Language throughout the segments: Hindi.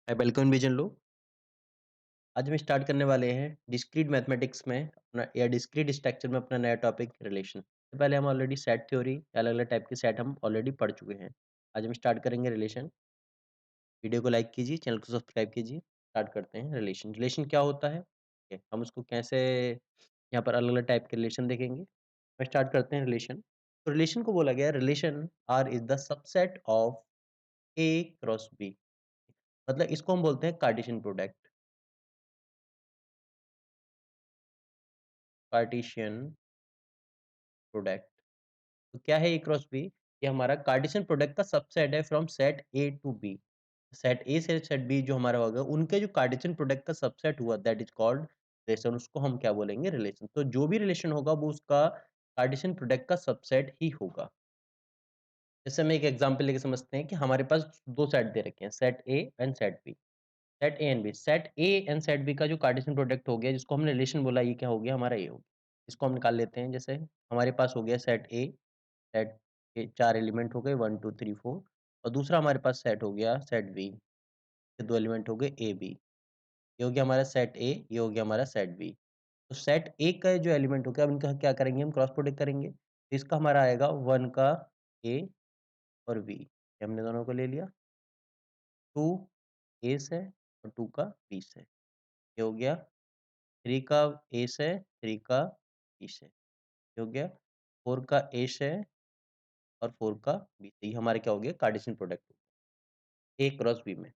वेलकम विजन लो। आज हम स्टार्ट करने वाले हैं डिस्क्रीट मैथमेटिक्स में अपना या डिस्क्रीट स्ट्रक्चर में अपना नया टॉपिक रिलेशन। तो पहले हम ऑलरेडी सेट थ्योरी अलग अलग टाइप के सेट हम ऑलरेडी पढ़ चुके हैं। आज हम स्टार्ट करेंगे रिलेशन। वीडियो को लाइक कीजिए, चैनल को सब्सक्राइब कीजिए। स्टार्ट करते हैं रिलेशन। रिलेशन क्या होता है, हम उसको कैसे यहाँ पर अलग अलग टाइप के रिलेशन देखेंगे। मैं स्टार्ट करते हैं रिलेशन। तो रिलेशन को बोला गया relation R is the subset of A cross B. मतलब इसको हम बोलते हैं कार्टेशियन प्रोडक्ट। Cartesian product. तो क्या है ए क्रॉस बी? ये हमारा कार्टेशियन प्रोडक्ट का सबसेट है from set A to B. Set A से सेट बी जो हमारा होगा उनके जो कार्टेशियन प्रोडक्ट का सबसेट हुआ दैट इज कॉल्ड रिलेशन। उसको हम क्या बोलेंगे? रिलेशन। तो जो भी रिलेशन होगा वो उसका कार्टेशियन प्रोडक्ट का सबसेट ही होगा। जैसे हम एक एग्जांपल लेके समझते हैं कि हमारे पास दो सेट दे रखे हैं, set A and set B. Set A and B, set A and set B का जो कार्टेशियन प्रोडक्ट हो गया जिसको हमने रिलेशन बोला, ये क्या हो गया? हमारा ये हो गया। इसको हम निकाल लेते हैं। जैसे हमारे पास हो गया सेट ए, सेट के 4 एलिमेंट हो गए 1 2 3 4, और दूसरा हमारे पास सेट हो गया सेट बी के 2 एलिमेंट हो गए ए बी। ये हो गया हमारा सेट ए, ये हो गया हमारा सेट बी। तो सेट ए का जो एलिमेंट हो गया अब इनका क्या करेंगे? हम क्रॉस प्रोडक्ट करेंगे। तो इसका हमारा आएगा 1 का ए और बी, ये हमने दोनों को ले लिया। 2 ए से और 2 का बी से, ये हो गया। 3 का ए से, 3 का बी से, ये हो गया। 4 का ए से और 4 का बी से, ये हमारे क्या हो गया? Cartesian product A cross B में।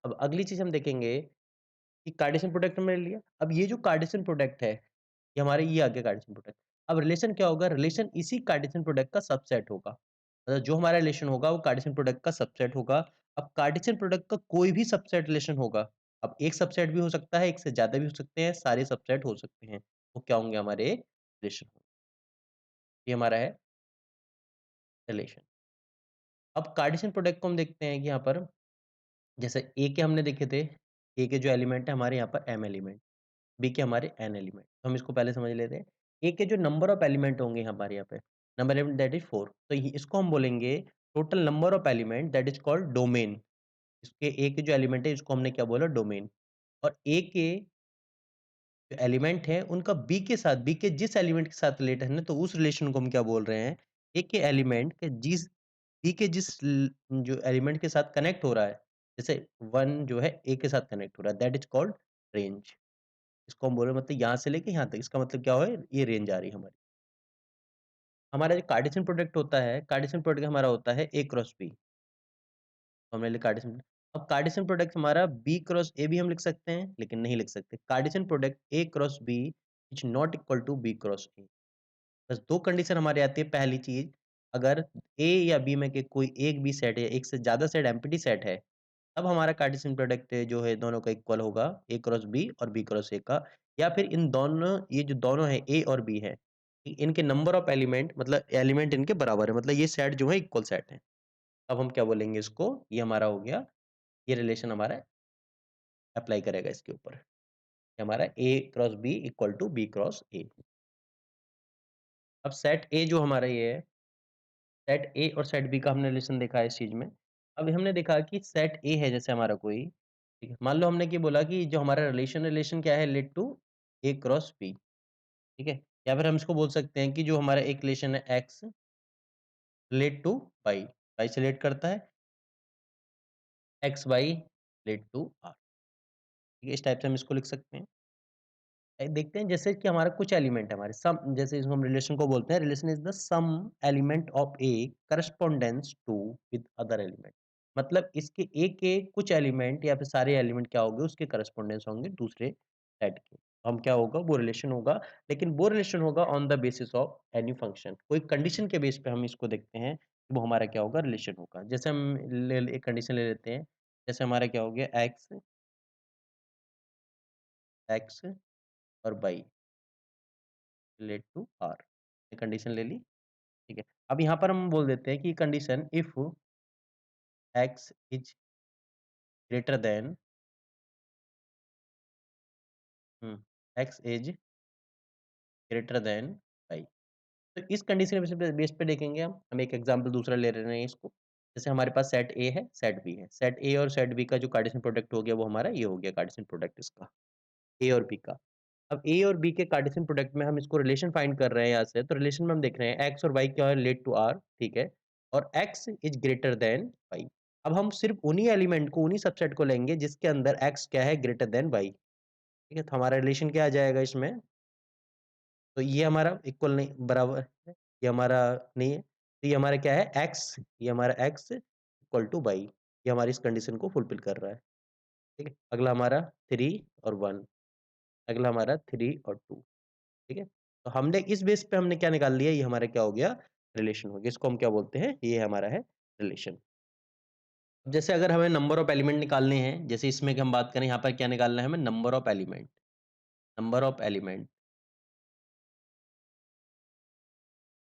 अब अगली चीज़ हम देखेंगे कि कार्टेशियन प्रोडक्ट हमने ले लिया। अब ये जो कार्टेशियन प्रोडक्ट है, ये हमारे ये आ गया कार्टेशियन प्रोडक्ट। अब रिलेशन क्या होगा? रिलेशन इसी कार्टेशियन प्रोडक्ट का सबसेट होगा। मतलब जो हमारा रिलेशन होगा वो कार्टेशियन प्रोडक्ट का सबसेट होगा। अब कार्टेशियन प्रोडक्ट का कोई भी सबसेट रिलेशन होगा। अब एक सबसेट भी हो सकता है, एक से ज़्यादा भी हो सकते हैं, सारे सबसेट हो सकते हैं। वो क्या होंगे? हमारे रिलेशन। ये हमारा है रिलेशन। अब कार्टेशियन प्रोडक्ट को हम देखते हैं कि यहाँ पर जैसे ए के हमने देखे थे, ए के जो एलिमेंट है हमारे यहाँ पर एम एलिमेंट, बी के हमारे एन एलिमेंट। तो हम इसको पहले समझ लेते हैं। ए के जो नंबर ऑफ एलिमेंट होंगे हमारे यहाँ पे, नंबर एलिमेंट दैट इज 4। तो इसको हम बोलेंगे total number of element that is called domain. इसके ए के जो एलिमेंट है इसको हमने क्या बोला? डोमेन। और ए के जो एलिमेंट है उनका बी के साथ, बी के जिस एलिमेंट के साथ रिलेटेड है ना, तो उस रिलेशन को हम क्या बोल रहे हैं? ए के एलिमेंट के जिस बी के जिस जो एलिमेंट के साथ कनेक्ट हो रहा है, जैसे 1 जो है ए के साथ कनेक्ट हो रहा है दैट इज कॉल्ड रेंज। इसको हम बोल रहे हैं मतलब यहाँ से लेके यहाँ तक, इसका मतलब क्या है? ये रेंज आ रही है हमारी। हमारा जो कार्टेशियन प्रोडक्ट होता है, कार्टेशियन प्रोडक्ट हमारा होता है ए क्रॉस बी। हमने लिखा कार्टेशियन। अब कार्टेशियन प्रोडक्ट हमारा बी क्रॉस ए भी हम लिख सकते हैं, लेकिन नहीं लिख सकते। Cartesian product A cross B is not equal to B cross A. बस 2 कंडीशन हमारी आती है। पहली चीज़, अगर ए या बी में के कोई एक भी सेट है, एक से ज़्यादा सेट एम्प्टी सेट है, तब हमारा कार्टेशियन प्रोडक्ट जो है दोनों का इक्वल होगा, ए क्रॉस बी और बी क्रॉस ए का। या फिर इन दोनों, ये जो दोनों है ए और बी है, इनके नंबर ऑफ एलिमेंट मतलब एलिमेंट इनके बराबर है, मतलब ये सेट जो है इक्वल सेट है। अब हम क्या बोलेंगे इसको? ये हमारा हो गया, ये रिलेशन हमारा अप्लाई करेगा इसके ऊपर। ये हमारा A cross B equal to B cross A. अब सेट ए जो हमारा ये है, सेट ए और सेट बी का हमने रिलेशन देखा है इस चीज़ में। अब हमने देखा कि सेट ए है जैसे हमारा कोई, ठीक है? मान लो हमने क्या बोला कि जो हमारा रिलेशन क्या है? Relate to A cross B, ठीक है? या फिर हम इसको बोल सकते हैं कि जो हमारा एक रिलेशन है x relate to y, y से रिलेट करता है, x y relate to R. ठीक है? इस टाइप से हम इसको लिख सकते हैं। देखते हैं जैसे कि हमारा कुछ एलिमेंट है हमारे सम, जैसे इसको हम रिलेशन को बोलते हैं relation is the some element of a correspondence to with other element. मतलब इसके ए के कुछ एलिमेंट या फिर सारे एलिमेंट क्या होंगे? उसके करस्पॉन्डेंस होंगे दूसरे सेट के। तो हम क्या होगा? वो रिलेशन होगा। लेकिन वो रिलेशन होगा on the basis of any function. कोई कंडीशन के बेस पे हम इसको देखते हैं कि वो हमारा क्या होगा? रिलेशन होगा। जैसे हम एक कंडीशन ले लेते हैं। जैसे हमारा क्या हो गया? एक्स, एक्स और वाई रिलेट टू आर। ये कंडीशन ले ली, ठीक है। अब यहाँ पर हम बोल देते हैं कि condition if x is greater than x is greater than y. तो इस कंडीशन के बेस पे देखेंगे हम एक एग्जांपल दूसरा ले रहे हैं इसको। जैसे हमारे पास सेट ए है, सेट बी है। सेट ए और सेट बी का जो कार्टेशियन प्रोडक्ट हो गया वो हमारा ये हो गया कार्टेशियन प्रोडक्ट इसका, ए और बी का। अब ए और बी के कार्टेशियन प्रोडक्ट में हम इसको रिलेशन फाइंड कर रहे हैं यहाँ से, तो रिलेशन में हम देख रहे हैं एक्स और वाई क्या है रिलेट टू आर, ठीक है? और x is greater than y. अब हम सिर्फ़ उन्हीं एलिमेंट को, उन्हीं सबसेट को लेंगे जिसके अंदर एक्स क्या है ग्रेटर देन वाई, ठीक है? तो हमारा रिलेशन क्या आ जाएगा इसमें? तो ये हमारा इक्वल नहीं बराबर है, ये हमारा नहीं है। तो ये हमारा क्या है एक्स, ये हमारा एक्स इक्वल टू वाई, ये हमारी इस कंडीशन को फुलफिल कर रहा है, ठीक है? अगला हमारा 3 और 1, अगला हमारा 3 और 2, ठीक है? तो हमने इस बेस पे हमने क्या निकाल लिया, ये हमारा क्या हो गया रिलेशन हो गया। इसको हम क्या बोलते हैं, ये हमारा है रिलेशन। अब जैसे अगर हमें नंबर ऑफ एलिमेंट निकालने हैं, जैसे इसमें कि हम बात करें यहाँ पर क्या निकालना है हमें number of element, number of element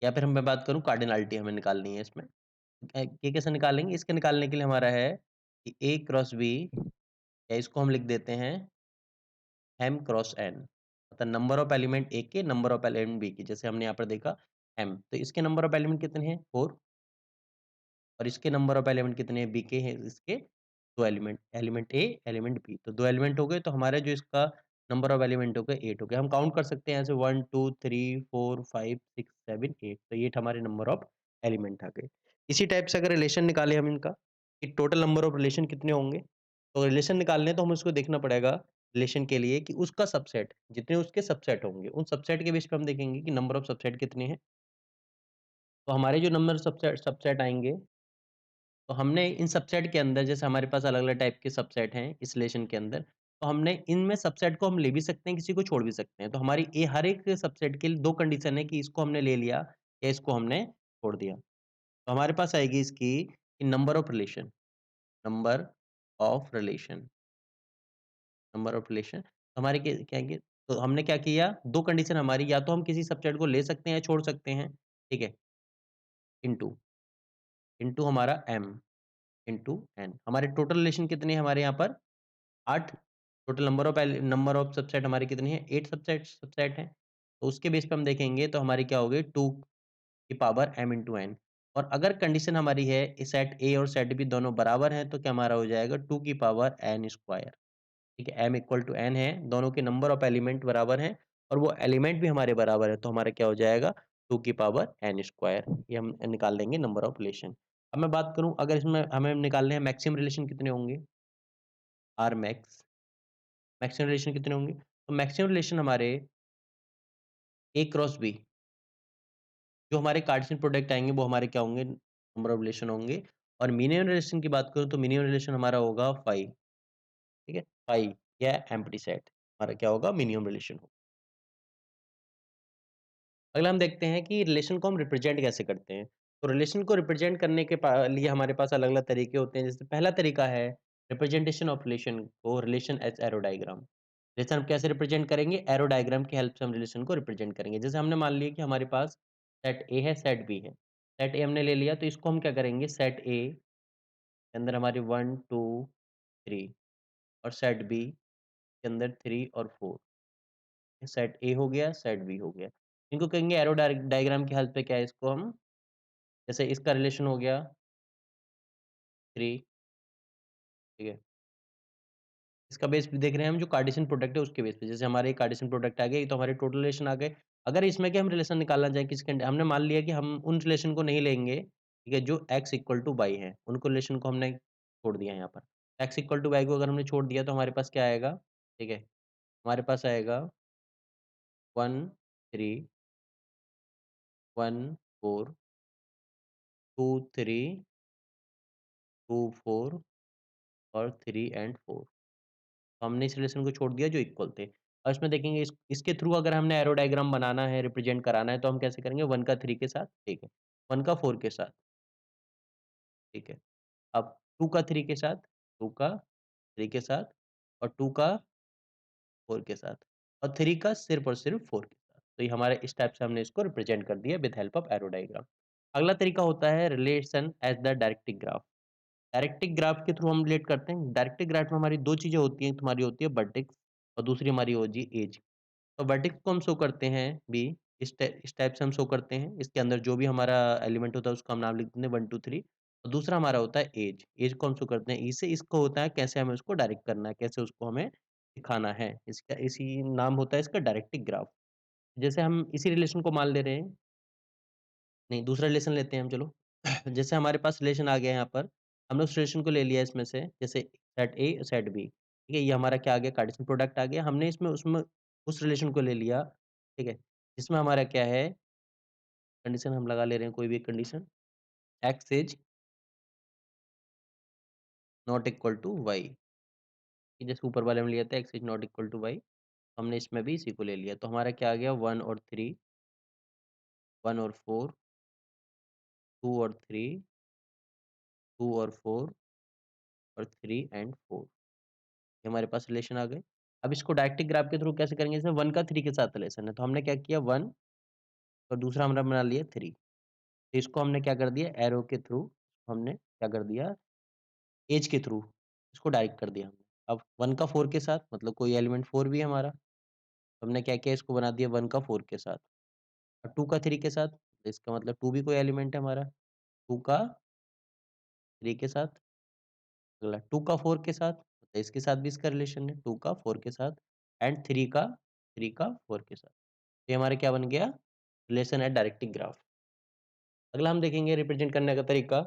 या फिर हम मैं बात करूँ कार्डिनैलिटी हमें निकालनी है इसमें। ये कैसे निकालेंगे? इसके निकालने के लिए हमारा है कि A क्रॉस B या इसको हम लिख देते हैं M क्रॉस N, मतलब नंबर ऑफ एलिमेंट A के, नंबर ऑफ एलिमेंट B के। जैसे हमने यहाँ पर देखा M, तो इसके नंबर ऑफ एलिमेंट कितने हैं 4 और इसके नंबर ऑफ एलिमेंट कितने हैं B के हैं इसके 2 element, element A, element B। तो 2 एलिमेंट हो गए, तो हमारा जो इसका नंबर ऑफ एलिमेंट हो गए 8 हो गए। हम काउंट कर सकते हैं ऐसे 1, 2, 3, 4, 5, 6, 7, 8, तो ये हमारे नंबर ऑफ एलिमेंट आ गए। इसी टाइप से अगर रिलेशन निकालें हम इनका, कि टोटल नंबर ऑफ रिलेशन कितने होंगे? तो रिलेशन निकालने हैं तो हमें उसको देखना पड़ेगा रिलेशन के लिए कि उसका सबसेट, जितने उसके सबसेट होंगे, उन सबसेट के बेस पे हम देखेंगे कि नंबर ऑफ सबसेट कितने हैं। तो हमारे जो नंबर सबसेट सबसेट आएँगे, तो हमने इन सबसेट के अंदर जैसे हमारे पास अलग-अलग टाइप के सबसेट हैं इस रिलेशन के अंदर, तो हमने इनमें सबसेट को हम ले भी सकते हैं, किसी को छोड़ भी सकते हैं। तो हमारी ये हर एक सबसेट के लिए 2 कंडीशन है कि इसको हमने ले लिया या इसको हमने छोड़ दिया। तो हमारे पास आएगी इसकी कि number of relation, number of relation हमारे क्या है कि तो हमने क्या किया 2 कंडीशन हमारी, या तो हम किसी सबसेट को ले सकते हैं या छोड़ सकते हैं, ठीक है? इनटू इनटू हमारा m इनटू n। हमारे टोटल रिलेशन कितने हैं हमारे यहाँ पर 8, टोटल नंबर ऑफ सबसेट हमारे कितने हैं 8 सबसेट हैं। तो उसके बेस पे हम देखेंगे तो हमारी क्या हो गई 2 की पावर m इंटू n। और अगर कंडीशन हमारी है सेट A और सेट B दोनों बराबर हैं, तो क्या हमारा हो जाएगा 2 की पावर n स्क्वायर, ठीक है? m इक्वल टू n है, दोनों के नंबर ऑफ एलिमेंट बराबर हैं और वो एलिमेंट भी हमारे बराबर है, तो हमारा क्या हो जाएगा 2 की पावर n स्क्वायर। ये हम निकाल लेंगे नंबर ऑफ रिलेशन। अब मैं बात करूँ अगर इसमें हमें निकालने हैं मैक्सिमम रिलेशन कितने होंगे, आर मैक्सिमम रिलेशन कितने होंगे? तो मैक्सिमम रिलेशन हमारे A क्रॉस B, जो हमारे कार्टेशियन प्रोडक्ट आएँगे वो हमारे क्या होंगे नंबर ऑफ रिलेशन होंगे। और मिनिमम रिलेशन की बात करूँ तो मिनिमम रिलेशन हमारा होगा 5, ठीक है? 5 या एम्प्टी सेट हमारा क्या होगा मिनिमम रिलेशन होगा। अगला हम देखते हैं कि रिलेशन को हम रिप्रेजेंट कैसे करते हैं। तो रिलेशन को रिप्रेजेंट करने के लिए हमारे पास अलग-अलग तरीके होते हैं। जैसे पहला तरीका है रिप्रेजेंटेशन ऑफ रिलेशन को relation as arrow diagram. Relation हम कैसे रिप्रेजेंट करेंगे? एरो डायग्राम की हेल्प से हम रिलेशन को रिप्रेजेंट करेंगे। जैसे हमने मान लिया कि हमारे पास सेट ए है, सेट बी है। सेट ए हमने ले लिया तो इसको हम क्या करेंगे सेट ए के अंदर हमारे 1, 2, 3 और सेट बी के अंदर 3 और 4। सेट ए हो गया, सेट बी हो गया। इनको कहेंगे एरो डायग्राम की हेल्प से क्या है इसको हम जैसे इसका रिलेशन हो गया 3, ठीक है? इसका बेस भी देख रहे हैं हम जो कार्टेशियन प्रोडक्ट है उसके बेस पे। जैसे हमारे कार्टेशियन प्रोडक्ट आ गए, तो हमारे टोटल रिलेशन आ गए। अगर इसमें के हम रिलेशन निकालना चाहें किसी हमने मान लिया कि हम उन रिलेशन को नहीं लेंगे, ठीक है? जो x इक्वल टू y है, उनको रिलेशन को हमने छोड़ दिया यहाँ पर। x इक्वल टू y को अगर हमने छोड़ दिया तो हमारे पास क्या आएगा, ठीक है? हमारे पास आएगा 1, 3, 1, 4, 2, 3, 2, 4 और 3 एंड 4। तो हमने इस रिलेशन को छोड़ दिया जो इक्वल थे। और इसमें देखेंगे इसके थ्रू अगर हमने एरो डायग्राम बनाना है, रिप्रेजेंट कराना है तो हम कैसे करेंगे 1 का 3 के साथ, ठीक है। 1 का 4 के साथ, ठीक है। अब 2 का 3 के साथ, 2 का 3 के साथ और 2 का 4 के साथ और 3 का सिर्फ़ और सिर्फ़ 4 के साथ। तो ये हमारे इस टाइप से हमने इसको रिप्रेजेंट कर दिया with help of arrow diagram. अगला तरीका होता है relation as the डायरेक्ट्रिक graph. डायरेक्ट्रिक graph के थ्रू हम रिलेट करते हैं। डायरेक्ट्रिक ग्राफ में हमारी 2 चीज़ें होती हैं, एक हमारी होती है वर्टेक्स और दूसरी हमारी होती है एज। तो वर्टेक्स को हम शो करते हैं बी इस टाइप से हम शो करते हैं। इसके अंदर जो भी हमारा एलिमेंट होता है उसका हम नाम लिख देते हैं 1, 2, 3 और दूसरा हमारा होता है ऐज, ऐज को हम शो करते हैं ई से, इसको होता है कैसे हमें उसको डायरेक्ट करना है, कैसे उसको हमें दिखाना है, इसका इसी नाम होता है इसका डायरेक्टिव ग्राफ। जैसे हम इसी रिलेशन को मान ले रहे हैं, नहीं दूसरा रिलेशन लेते हैं हम चलो। जैसे हमारे पास रिलेशन आ गया यहाँ पर, हमने उस रिलेशन को ले लिया इसमें से, जैसे सेट ए सेट बी, ठीक है, ये हमारा क्या आ गया, कार्टेशियन प्रोडक्ट आ गया, हमने इसमें उसमें उस रिलेशन को ले लिया, ठीक है, जिसमें हमारा क्या है, कंडीशन हम लगा ले रहे हैं कोई भी एक condition, x is not equal to y, जैसे ऊपर वाले में लिया था x is not equal to y, हमने इसमें भी इसी को ले लिया, तो हमारा क्या आ गया, 1 और 3, 1 और 4, 2 और 3, 2 और 4 और 3 and 4, ये हमारे पास रिलेशन आ गए। अब इसको डायरेक्टिक ग्राफ के थ्रू कैसे करेंगे, जैसे 1 का 3 के साथ रिलेशन है, तो हमने क्या किया 1 और दूसरा हमने बना लिया 3, तो इसको हमने क्या कर दिया, एरो के थ्रू हमने क्या कर दिया, एज के थ्रू इसको डायरेक्ट कर दिया हमने। अब 1 का 4 के साथ मतलब कोई एलिमेंट 4 भी है हमारा, तो हमने क्या किया, इसको बना दिया 1 का 4 के साथ, और 2 का 3 के साथ, तो इसका मतलब 2 भी कोई एलिमेंट है हमारा, 2 का 3 के साथ, अगला 2 का 4 के साथ, तो इसके साथ भी इसका रिलेशन है, 2 का 4 के साथ एंड 3 का 4 के साथ। ये हमारा क्या बन गया, रिलेशन है डायरेक्टिक ग्राफ। अगला हम देखेंगे रिप्रेजेंट करने का तरीका,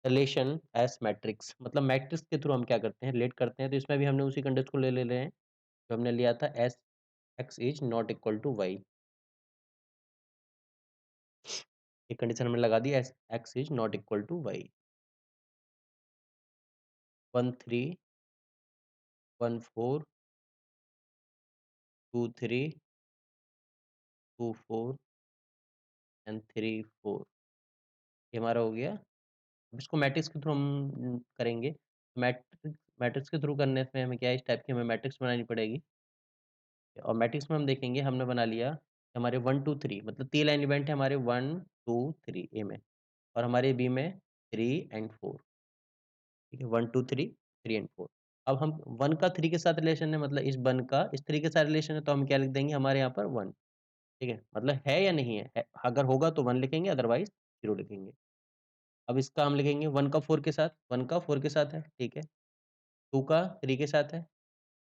रिलेशन एज मैट्रिक्स, मतलब मैट्रिक्स के थ्रू हम क्या करते हैं, रिलेट करते हैं, तो इसमें भी हमने उसी कंडीशन को ले रहे हैं जो हमने लिया था, as X is not equal to Y, ये कंडीशन हमने लगा दी, as X is not equal to Y, 1 3 1 4 2 3 2 4 and 3 4, ये हमारा हो गया। अब इसको मैट्रिक्स के थ्रू हम करेंगे, मैट्रिक्स मैट्रिक्स के थ्रू करने में हमें क्या है, इस टाइप की हमें मैट्रिक्स बनानी पड़ेगी, और मैट्रिक्स में हम देखेंगे हमने बना लिया हमारे 1 2 3, मतलब 3 एलिमेंट है हमारे 1 2 3 ए में, और हमारे बी में 3 and 4, ठीक है, 1 2 3 3 and 4। अब हम 1 का 3 के साथ रिलेशन है, मतलब इस 1 का इस 3 के साथ रिलेशन है, तो हम क्या लिख देंगे, हमारे यहाँ पर 1, ठीक है, मतलब है या नहीं है, अगर होगा तो 1 लिखेंगे, अदरवाइज 0 लिखेंगे। अब इसका हम लिखेंगे 1 का 4 के साथ, 1 का 4 के साथ है, ठीक है, 2 का 3 के साथ है,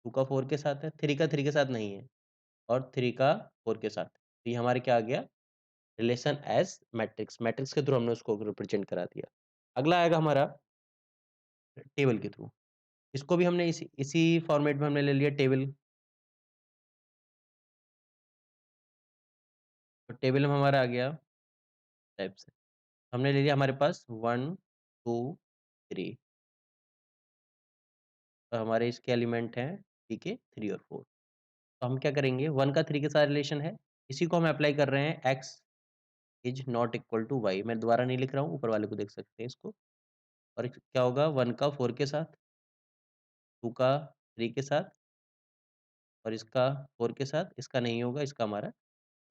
2 का 4 के साथ है, 3 का 3 के साथ नहीं है, और 3 का 4 के साथ, तो ये हमारे क्या आ गया, रिलेशन एज मैट्रिक्स, मैट्रिक्स के थ्रू हमने उसको रिप्रेजेंट करा दिया। अगला आएगा हमारा टेबल के थ्रू, इसको भी हमने इसी इसी फॉर्मेट में हमने ले लिया टेबल, तो टेबल में हमारा आ गया टाइप से, हमने ले लिया हमारे पास 1 2 3, तो हमारे इसके एलिमेंट हैं, ठीक है, 3 और 4, तो हम क्या करेंगे, 1 का 3 के साथ रिलेशन है, इसी को हम अप्लाई कर रहे हैं, x is not equal to y, मैं दोबारा नहीं लिख रहा हूँ, ऊपर वाले को देख सकते हैं इसको, और क्या होगा 1 का 4 के साथ, 2 का 3 के साथ, और इसका 4 के साथ, इसका नहीं होगा, इसका हमारा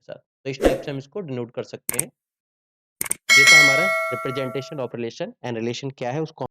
साथ, तो इस टाइप से हम इसको डिनोट कर सकते हैं। ये था हमारा representation of relation, and relation क्या है उसको